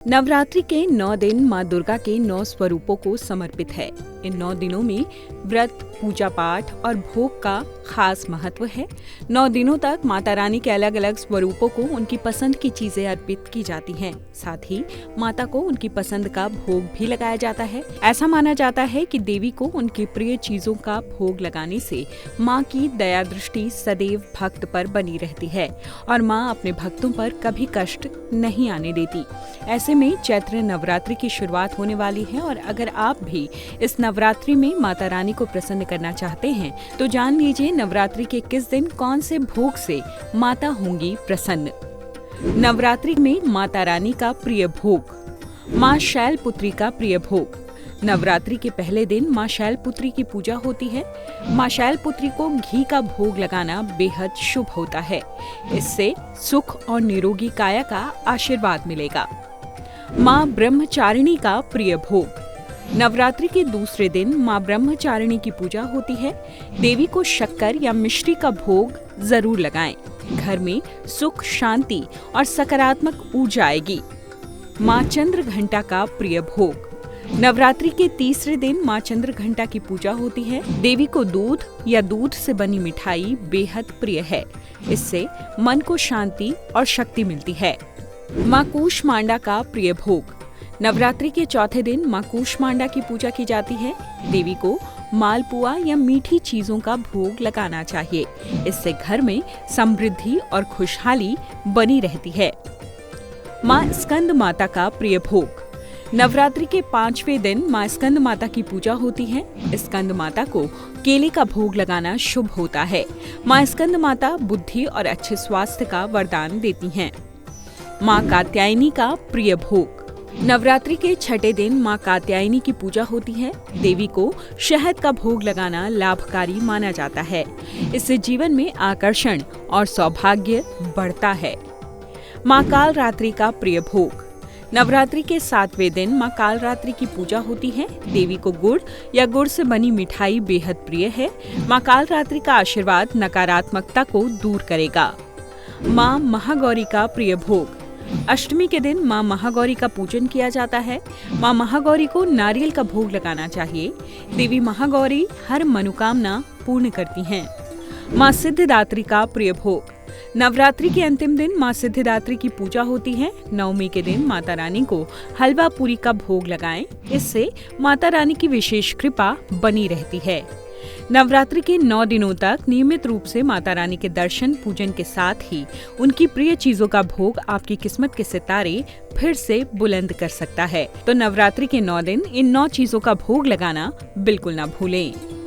नवरात्रि के 9 दिन माँ दुर्गा के 9 स्वरूपों को समर्पित है। इन 9 दिनों में व्रत, पूजा पाठ और भोग का खास महत्व है। 9 दिनों तक माता रानी के अलग अलग स्वरूपों को उनकी पसंद की चीजें अर्पित की जाती हैं। साथ ही माता को उनकी पसंद का भोग भी लगाया जाता है। ऐसा माना जाता है कि देवी को उनकी प्रिय चीजों का भोग लगाने से माँ की दया दृष्टि सदैव भक्त पर बनी रहती है और माँ अपने भक्तों पर कभी कष्ट नहीं आने देती। ऐसे में चैत्र नवरात्रि की शुरुआत होने वाली है और अगर आप भी इस नवरात्रि में माता रानी को प्रसन्न करना चाहते हैं तो जान लीजिए नवरात्रि के किस दिन कौन से भोग से माता होंगी प्रसन्न। नवरात्रि में माता रानी का प्रिय भोग, माँ शैलपुत्री का प्रिय भोग। नवरात्रि के पहले दिन माँ शैलपुत्री की पूजा होती है। माँ शैलपुत्री को घी का भोग लगाना बेहद शुभ होता है। इससे सुख और निरोगी काया का आशीर्वाद मिलेगा। माँ ब्रह्मचारिणी का प्रिय भोग, नवरात्रि के दूसरे दिन माँ ब्रह्मचारिणी की पूजा होती है। देवी को शक्कर या मिश्री का भोग जरूर लगाएं। घर में सुख, शांति और सकारात्मक ऊर्जा आएगी। माँ चंद्र घंटा का प्रिय भोग, नवरात्रि के तीसरे दिन माँ चंद्र घंटा की पूजा होती है। देवी को दूध या दूध से बनी मिठाई बेहद प्रिय है। इससे मन को शांति और शक्ति मिलती है। माँ कूष्मांडा का प्रिय भोग, नवरात्रि के चौथे दिन माँ कूष्मांडा की पूजा की जाती है। देवी को मालपुआ या मीठी चीजों का भोग लगाना चाहिए। इससे घर में समृद्धि और खुशहाली बनी रहती है। माँ स्कंद माता का प्रिय भोग, नवरात्रि के 5वें दिन माँ स्कंद माता की पूजा होती है। स्कंद माता को केले का भोग लगाना शुभ होता है। माँ स्कंद माता बुद्धि और अच्छे स्वास्थ्य का वरदान देती हैं। माँ कात्यायनी का प्रिय भोग, नवरात्रि के 6ठे दिन माँ कात्यायनी की पूजा होती है। देवी को शहद का भोग लगाना लाभकारी माना जाता है। इससे जीवन में आकर्षण और सौभाग्य बढ़ता है। माँ कालरात्रि का प्रिय भोग, नवरात्रि के 7वें दिन माँ कालरात्रि की पूजा होती है। देवी को गुड़ या गुड़ से बनी मिठाई बेहद प्रिय है। माँ कालरात्रि का आशीर्वाद नकारात्मकता को दूर करेगा। माँ महागौरी का प्रिय भोग, अष्टमी के दिन माँ महागौरी का पूजन किया जाता है। माँ महागौरी को नारियल का भोग लगाना चाहिए। देवी महागौरी हर मनोकामना पूर्ण करती हैं। माँ सिद्धिदात्री का प्रिय भोग, नवरात्रि के अंतिम दिन माँ सिद्धिदात्री की पूजा होती है। नवमी के दिन माता रानी को हलवा पूरी का भोग लगाएं। इससे माता रानी की विशेष कृपा बनी रहती है। नवरात्रि के 9 दिनों तक नियमित रूप से माता रानी के दर्शन पूजन के साथ ही उनकी प्रिय चीजों का भोग आपकी किस्मत के सितारे फिर से बुलंद कर सकता है। तो नवरात्रि के 9 दिन इन 9 चीजों का भोग लगाना बिल्कुल ना भूलें।